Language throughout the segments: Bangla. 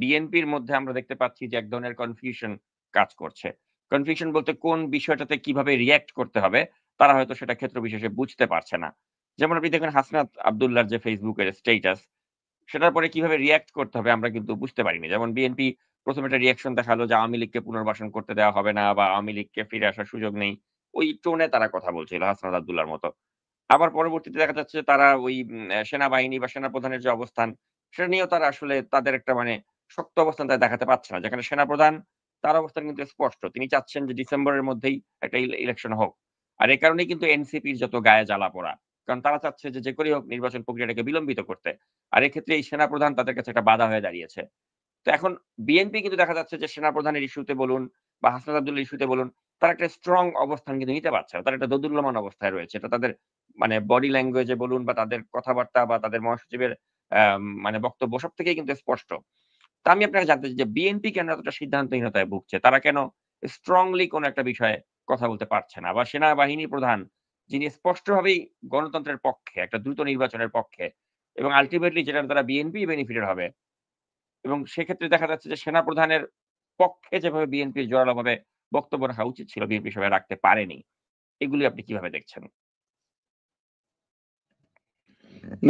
বিএনপির মধ্যে আমরা দেখতে পাচ্ছি যে এক ধরনের কনফিউশন কাজ করছে। কনফিউশন বলতে কোন বিষয়টাতে কিভাবে রিঅ্যাক্ট করতে হবে, তারা হয়তো সেটা ক্ষেত্র বিশেষে বুঝতে পারছে না। যেমন আপনি দেখবেন হাসনাত আব্দুল্লাহর যে Facebook এর স্ট্যাটাস, সেটার পরে কিভাবে রিঅ্যাক্ট করতে হবে আমরা কিন্তু বুঝতে পারিনি। যেমন বিএনপি ১ম একটা রিঅ্যাকশন দেখালো যে আওয়ামী লীগকে পুনর্বাসন করতে দেওয়া হবে না বা আওয়ামী লীগকে ফিরে আসার সুযোগ নেই। ওই টোনে তারা কথা বলছিল হাসনাত আব্দুল্লাহর মতো। আবার পরবর্তীতে দেখা যাচ্ছে তারা ওই সেনাবাহিনী বা সেনাপ্রধানের যে অবস্থান, সেটা নিয়েও তারা আসলে তাদের একটা শক্ত অবস্থান তারা দেখাতে পারছে না। যেখানে সেনাপ্রধান তার অবস্থান কিন্তু স্পষ্ট। তিনি চাচ্ছেন যে ডিসেম্বরের মধ্যেই একটা ইলেকশন হোক। আর এ কারণেই কিন্তু এনসিপির যত গায়ে জ্বালা পোড়া। কারণ তারা চাচ্ছে যে, যে করেই হোক নির্বাচন প্রক্রিয়াটাকে বিলম্বিত করতে। আর এক্ষেত্রে এই সেনাপ্রধান তাদের কাছে একটা বাধা হয়ে দাঁড়িয়েছে। তো এখন বিএনপি কিন্তু দেখা যাচ্ছে যে সেনাপ্রধানের ইস্যুতে বলুন বা হাসনাত আব্দুল্লাহর ইস্যুতে বলুন, তারা একটা স্ট্রং অবস্থান কিন্তু নিতে পারছে না। তারা একটা দোদুল্যমান অবস্থায় রয়েছে। এটা তাদের বডি ল্যাঙ্গুয়েজ এ বলুন বা তাদের কথাবার্তা বা তাদের মহাসচিবের বক্তব্য সব থেকেই কিন্তু স্পষ্ট। তো আমি আপনাকে জানতে চাই যে বিএনপি কেন এতটা সিদ্ধান্তহীনতায় ভুগছে? তারা কেন স্ট্রংলি কোন একটা বিষয়ে কথা বলতে পারছে না? বা সেনাবাহিনী প্রধান যিনি স্পষ্টভাবেই গণতন্ত্রের পক্ষে, একটা দ্রুত নির্বাচনের পক্ষে এবং আল্টিমেটলি যেটার দ্বারা বিএনপি বেনিফিটেড হবে। এবং সেক্ষেত্রে দেখা যাচ্ছে যে সেনাপ্রধানের পক্ষে যেভাবে বিএনপির জোরালোভাবে বক্তব্য রাখা উচিত ছিল, বিএনপি সেভাবে রাখতে পারেনি। এগুলি আপনি কিভাবে দেখছেন?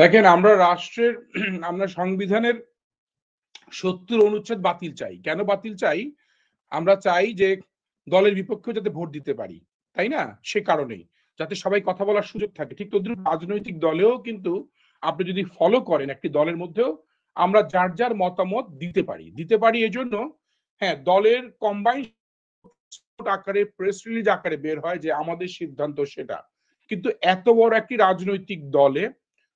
দেখেন, আমরা রাষ্ট্রের আমরা সংবিধানের ৭০ অনুচ্ছেদ বাতিল চাই। কেন বাতিল চাই? আমরা চাই যে দলের বিপক্ষেও যাতে ভোট দিতে পারি, তাই না? সে কারণেই যাতে সবাই কথা বলার সুযোগ থাকে। ঠিক তদ্রুপ রাজনৈতিক দলেও কিন্তু আপনি যদি ফলো করেন, একটি দলের মধ্যেও আমরা যার যার মতামত দিতে পারি এজন্য, হ্যাঁ, দলের কম্বাইন্ড আকারে প্রেস রিলিজ আকারে বের হয় যে আমাদের সিদ্ধান্ত সেটা। কিন্তু এত বড় একটি রাজনৈতিক দলে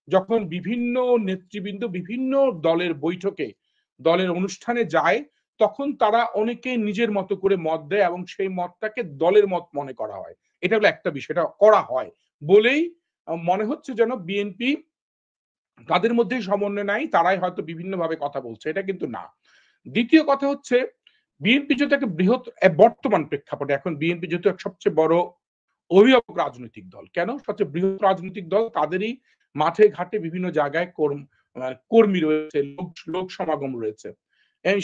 যখন বিভিন্ন নেতৃবৃন্দ বিভিন্ন দলের বৈঠকে, দলের অনুষ্ঠানে যায়, তখন তারা অনেকে নিজের মতো করে মত দেয় এবং সেই মতটাকে দলের মত মনে করা হয়। এটা হলো একটা বিষয়, এটা করা হয় বলেই মনে হচ্ছে যেন বিএনপি তাদের মধ্যেই সমন্বয় নাই, তারাই হয়তো বিভিন্নভাবে কথা বলছে, এটা কিন্তু না। দ্বিতীয় কথা হচ্ছে, বিএনপি যেহেতু একটা বৃহৎ বর্তমান প্রেক্ষাপটে এখন বিএনপি যেহেতু সবচেয়ে বড় অভিভাবক রাজনৈতিক দল, কেন সবচেয়ে বৃহৎ রাজনৈতিক দল, তাদেরই মাঠে ঘাটে বিভিন্ন জায়গায় কর্মী রয়েছে, লোক সমাগম রয়েছে।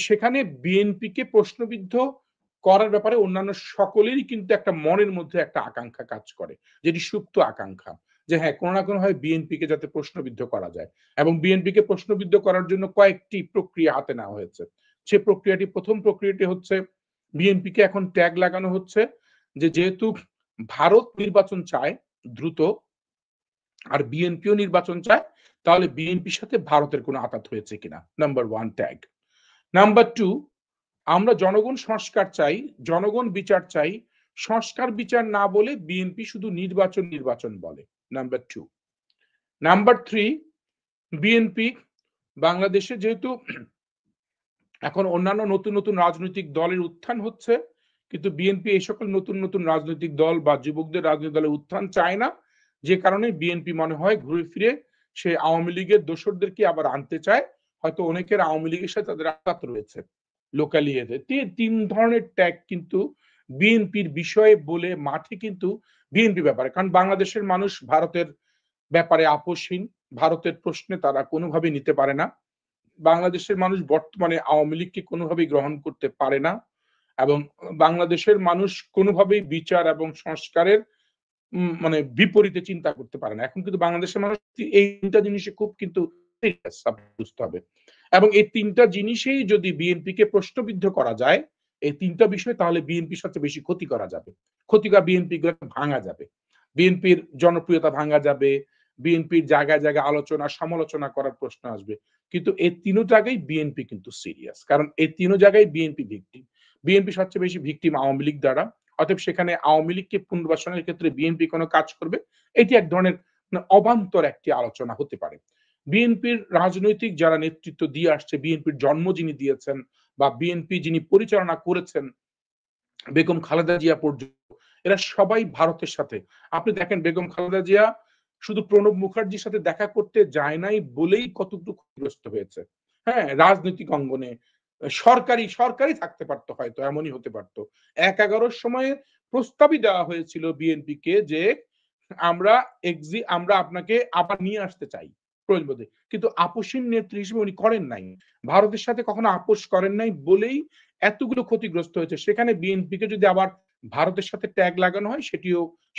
সেখানে বিএনপিকে প্রশ্নবিদ্ধ করার ব্যাপারে অন্যান্য সকলেরই কিন্তু একটা মনের মধ্যে একটা আকাঙ্ক্ষা কাজ করে, যেটি সুপ্ত আকাঙ্ক্ষা, যে হ্যাঁ, কোনো না কোনো ভাবে বিএনপিকে যাতে প্রশ্নবিদ্ধ করা যায়। এবং বিএনপিকে প্রশ্নবিদ্ধ করার জন্য কয়েকটি প্রক্রিয়া হাতে নেওয়া হয়েছে। সে প্রক্রিয়াটি, প্রথম প্রক্রিয়াটি হচ্ছে বিএনপিকে এখন ট্যাগ লাগানো হচ্ছে যে যেহেতু ভারত নির্বাচন চায় দ্রুত, আর বিএনপিও নির্বাচন চায়, তাহলে বিএনপির সাথে ভারতের কোনো আঘাত হয়েছে কিনা, number one tag. Number two, আমরা জনগণ সংস্কার চাই, জনগণ বিচার চাই, সংস্কার বিচার না বলে বিএনপি শুধু নির্বাচন নির্বাচন বলে, number two. Number three, BNP বাংলাদেশে যেহেতু এখন অন্যান্য নতুন নতুন রাজনৈতিক দলের উত্থান হচ্ছে, কিন্তু বিএনপি এই সকল নতুন নতুন রাজনৈতিক দল বা যুবকদের রাজনৈতিক দলের উত্থান চায় না, যে কারণে বিএনপি মনে হয় ঘুরে ফিরে সে আওয়ামী লীগের দোসরদেরকে আবার আনতে চায়। হয়তো অনেকের আওয়ামী লীগের সাথে তাদের আঘাত রয়েছে লোকালি। তিন ধরনের ট্যাগ কিন্তু বিএনপির বিষয়ে বলে মাঠে কিন্তু বিএনপি ব্যাপারে, কারণ বাংলাদেশের মানুষ ভারতের ব্যাপারে আপোষহীন, ভারতের প্রশ্নে তারা কোনোভাবেই নিতে পারে না। বাংলাদেশের মানুষ বর্তমানে আওয়ামী লীগকে কোনোভাবেই গ্রহণ করতে পারে না, এবং বাংলাদেশের মানুষ কোনোভাবেই বিচার এবং সংস্কারের বিপরীতে চিন্তা করতে পারে না। এখন কিন্তু বাংলাদেশের মানুষ এই তিনটা জিনিসে খুব কিন্তু সিরিয়াস, বুঝতে হবে। এবং এই তিনটা জিনিসেই যদি বিএনপিকে প্রশ্নবিদ্ধ করা যায়, এই তিনটা বিষয়, তাহলে বিএনপির সবচেয়ে বেশি ক্ষতি করা যাবে, ক্ষতি করা বিএনপি ভাঙা যাবে, বিএনপির জনপ্রিয়তা ভাঙা যাবে, বিএনপির জায়গায় জায়গায় আলোচনা সমালোচনা করার প্রশ্ন আসবে। কিন্তু এই তিনো জায়গায় বিএনপি কিন্তু সিরিয়াস, কারণ এই তিনো জায়গায় বিএনপি ভিকটিম। বিএনপি সবচেয়ে বেশি ভিকটিম আওয়ামী লীগ দ্বারা। অতএব সেখানে আওয়ামী লীগকে পুনর্বাসনের ক্ষেত্রে বিএনপি কোনো কাজ করবে, এটি এক ধরনের অবান্তর একটি আলোচনা হতে পারে। বিএনপির রাজনৈতিক যারা নেতৃত্ব দিয়ে আসছে, বিএনপির জন্ম যিনি দিয়েছেন বা বিএনপি যিনি পরিচালনা করেছেন, বেগম খালেদা জিয়া পর্যন্ত, এরা সবাই ভারতের সাথে। আপনি দেখেন, বেগম খালেদা জিয়া শুধু প্রণব মুখার্জির সাথে দেখা করতে যায় নাই বলেই কতটুকু ক্ষতিগ্রস্ত হয়েছে। হ্যাঁ, রাজনৈতিক অঙ্গনে সরকারি সরকারি থাকতে পারতো, হয়তো এমনই হতে পারতো। ১/১১ সময়ে প্রস্তাবই দেওয়া হয়েছিল বিএনপিকে যে আমরা আপনাকে আবার নিয়ে আসতে চাই, প্রয়োজন বোধে। কিন্তু আপোষহীন নেত্রী হিসেবে উনি করেন নাই। ভারতের সাথে কখনো আপোষ করেন নাই বলেই এতগুলো ক্ষতিগ্রস্ত হয়েছে। সেখানে বিএনপিকে যদি আবার ভারতের সাথে ট্যাগ লাগানো হয়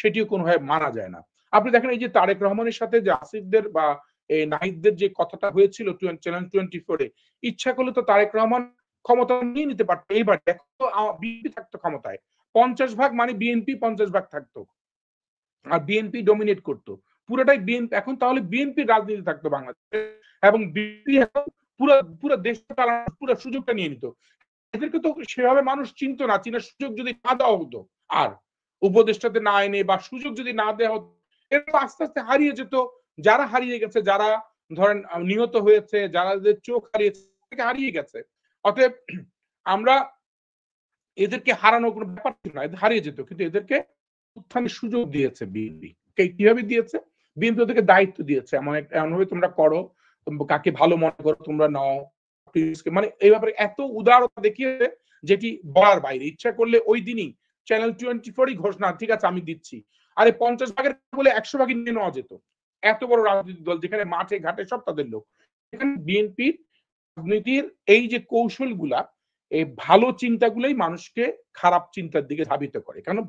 সেটিও কোনোভাবে মানা যায় না। আপনি দেখেন এই যে তারেক রহমানের সাথে যে আসিফদের বা এই নাহিদদের যে কথাটা হয়েছিল চ্যানেল 24 এ, ইচ্ছা করলে তো তারেক রহমান ক্ষমতা নিয়ে নিতে পারত এইবার। এখন তো বিএনপি থাকতো ক্ষমতায়। 50 ভাগ মানে বিএনপি 50 ভাগ থাকতো। আর বিএনপি ডমিনেট করতো। পুরোটাই বিএনপি, এখন তাহলে বিএনপির রাজনীতি থাকতো বাংলাদেশে এবং বিএনপি এখন পুরা দেশটা চালানোর পুরা সুযোগটা নিয়ে নিত। এদেরকে তো সেভাবে মানুষ চিনতো না, চিনার সুযোগ যদি না দেওয়া হতো, আর উপদেষ্টাতে না এনে বা সুযোগ যদি না দেওয়া হতো, এরা তো আস্তে আস্তে হারিয়ে যেত। যারা হারিয়ে গেছে, যারা ধরেন নিহত হয়েছে, যারা চোখ হারিয়েছে, হারিয়ে গেছে। অতএব আমরা এদেরকে হারানোর কোনো ব্যাপার ছিল না, এদের হারিয়ে যেত, কিন্তু এদেরকে উত্থানের সুযোগ দিয়েছে বিএনপি। কিভাবে দিয়েছে? বিএনপি ওদেরকে দায়িত্ব দিয়েছে, এমনভাবে তোমরা করো, কাকে ভালো মনে করো তোমরা নাও, মানে এই ব্যাপারে এত উদারতা দেখিয়েছে যেটি বলার বাইরে। ইচ্ছা করলে ওই দিনই চ্যানেল 24 ঘোষণা, ঠিক আছে আমি দিচ্ছি। আরে 50 ভাগের বলে 100 ভাগই নিয়ে নেওয়া যেত। এত বড় রাজনৈতিক দল, যেখানে মাঠে ঘাটে সব তাদের লোক। এখানে বিএনপির রাজনীতির এই যে কৌশলগুলা, এই ভালো চিন্তাগুলোই মানুষকে খারাপ চিন্তার দিকে ধাবিত করে। কারণ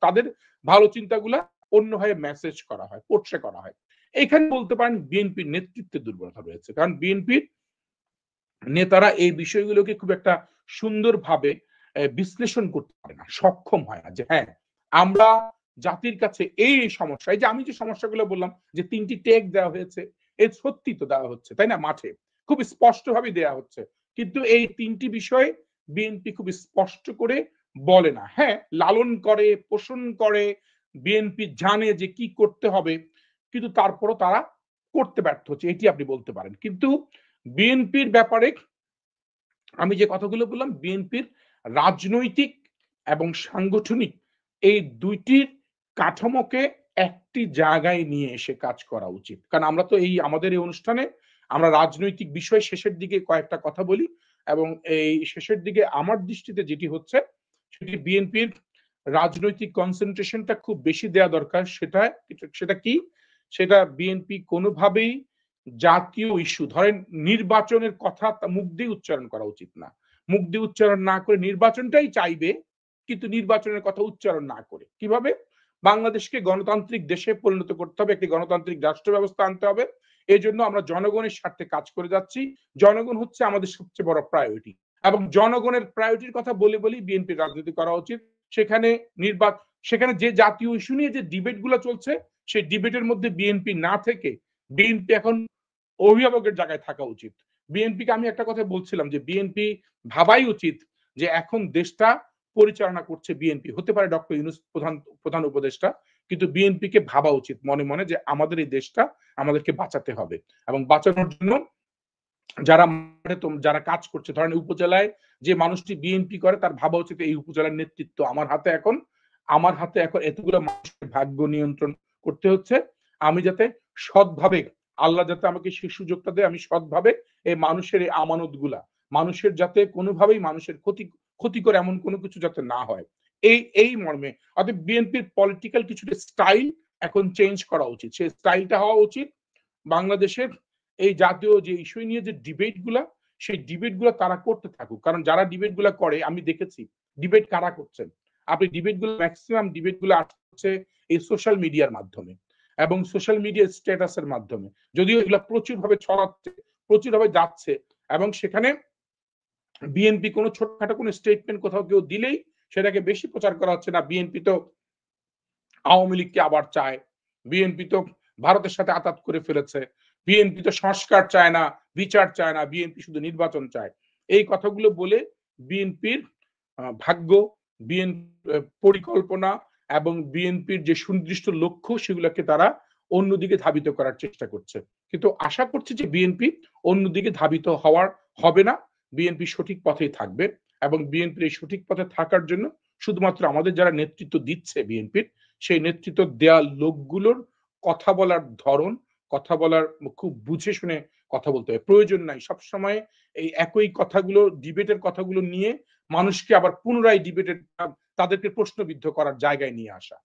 তাদের ভালো চিন্তাগুলা অন্যভাবে মেসেজ করা হয়, পোট্রে করা হয়। এখানে বলতে পারেন বিএনপির নেতৃত্বের দুর্বলতা রয়েছে। কারণ বিএনপির নেতারা এই বিষয়গুলোকে খুব একটা সুন্দরভাবে বিশ্লেষণ করতে পারে না, সক্ষম হয় না যে হ্যাঁ, আমরা জাতির কাছে এই সমস্যা, এই যে আমি যে সমস্যাগুলো বললাম যে 3টি টেক দেওয়া হয়েছে, এই সত্যি তো দেওয়া হচ্ছে, তাই না? মাঠে খুব স্পষ্টভাবে দেওয়া হচ্ছে, কিন্তু এই 3টি বিষয় বিএনপি খুব স্পষ্ট করে বলে না। হ্যাঁ, লালন করে, পোষণ করে, বিএনপি জানে যে কি করতে হবে, কিন্তু তারপরও তারা করতে ব্যর্থ হচ্ছে, এটি আপনি বলতে পারেন। কিন্তু বিএনপির ব্যাপারে আমি যে কথাগুলো বললাম, বিএনপির রাজনৈতিক এবং সাংগঠনিক এই দুইটির কাঠামোকে একটি জায়গায় নিয়ে এসে কাজ করা উচিত। কারণ আমরা তো আমাদের এই অনুষ্ঠানে আমরা রাজনৈতিক বিষয় শেষের দিকে কয়েকটা কথা বলি, এবং এই শেষের দিকে আমার দৃষ্টিতে যেটি হচ্ছে, সেটি বিএনপির রাজনৈতিক কনসেন্ট্রেশনটা খুব বেশি দেয়া দরকার। সেটা কি? সেটা বিএনপি কোনোভাবেই জাতীয় ইস্যু, ধরেন নির্বাচনের কথা মুখ দিয়ে উচ্চারণ করা উচিত না। মুখ দিয়ে উচ্চারণ না করে নির্বাচনটাই চাইবে, কিন্তু নির্বাচনের কথা উচ্চারণ না করে। কিভাবে? বাংলাদেশকে গণতান্ত্রিক দেশে পরিণত করতে হবে, একটি গণতান্ত্রিক রাষ্ট্র ব্যবস্থা আনতে হবে। এজন্য আমরা জনগণের স্বার্থে কাজ করে যাচ্ছি। জনগণ হচ্ছে আমাদের সবচেয়ে বড় প্রায়োরিটি, এবং জনগণের প্রায়োরিটির কথা বলেই বিএনপির রাজনীতি করা উচিত। সেখানে যে জাতীয় ইস্যু নিয়ে যে ডিবেট গুলো চলছে, সেই ডিবেটের মধ্যে বিএনপি না থেকে বিএনপি এখন অভিভাবকের জায়গায় থাকা উচিত। বিএনপিকে আমি একটা কথা বলছিলাম যে বিএনপি ভাবাই উচিত যে এখন দেশটা পরিচালনা করছে বিএনপি, হতে পারে ডক্টর ইউনূস প্রধান উপদেষ্টা, কিন্তু বিএনপিকে ভাবা উচিত মনে মনে যে আমাদের এই দেশটা আমাদেরকে বাঁচাতে হবে, এবং বাঁচানোর জন্য যারা কাজ করছে, ধরেন উপজেলায় যে মানুষটি বিএনপি করে, তার ভাবা উচিত এই উপজেলার নেতৃত্ব আমার হাতে এখন এতগুলো মানুষের ভাগ্য নিয়ন্ত্রণ করতে হচ্ছে। আমি যাতে সৎভাবে, আল্লাহ যাতে আমাকে সেই সুযোগটা দেয়, আমি সৎভাবে এই মানুষের এই আমানত গুলা, মানুষের যাতে কোনোভাবেই মানুষের ক্ষতি করে এমন কোনো কিছু যাতে না হয়, এই মর্মে। অর্থাৎ বিএনপির পলিটিক্যাল কিছুটা স্টাইল এখন চেঞ্জ করা উচিত। সেই স্টাইলটা হওয়া উচিত বাংলাদেশের এই জাতীয় যে ইস্যু নিয়ে যে ডিবেট গুলা, সেই ডিবেট গুলা তারা করতে থাকুক। কারণ যারা ডিবেট গুলা করে, আমি দেখেছি ডিবেট কারা করছেন। আপনি ডিবেট গুলো, ম্যাক্সিমাম ডিবেট গুলো আসছে এই সোশ্যাল মিডিয়ার মাধ্যমে এবং সোশ্যাল মিডিয়া স্ট্যাটাসের মাধ্যমে। যদিও এগুলা প্রচুরভাবে ছড়াচ্ছে, প্রচুরভাবে যাচ্ছে, এবং সেখানে বিএনপি কোনো ছোটখাটো কোনো স্টেটমেন্ট কোথাও কেউ দিলেই সেটাকে বেশি প্রচার করা হচ্ছে না। বিএনপি তো আওয়ামী লীগকে আবার চায়, বিএনপি তো ভারতের সাথে আতাত করে ফেলেছে, বিএনপি তো সংস্কার চায় না, বিচার চায় না, বিএনপি শুধু নির্বাচন চায়। এই কথাগুলো বলে বিএনপির ভাগ্য, বিএনপির পরিকল্পনা এবং বিএনপির যে সুনির্দিষ্ট লক্ষ্য, সেগুলোকে তারা অন্যদিকে ধাবিত করার চেষ্টা করছে। কিন্তু আশা করছি যে বিএনপি অন্যদিকে ধাবিত হবে না, বিএনপি সঠিক পথেই থাকবে, এবং বিএনপির এই সঠিক পথে থাকার জন্য শুধুমাত্র আমাদের যারা নেতৃত্ব দিচ্ছে বিএনপির, সেই নেতৃত্ব দেওয়া লোকগুলোর কথা বলার ধরন, কথা বলার খুব বুঝে শুনে কথা বলতে হবে। প্রয়োজন নাই সবসময় এই একই কথাগুলো, ডিবেটের কথাগুলো নিয়ে মানুষকে আবার পুনরায় তাদেরকে প্রশ্নবিদ্ধ করার জায়গায় নিয়ে আসা।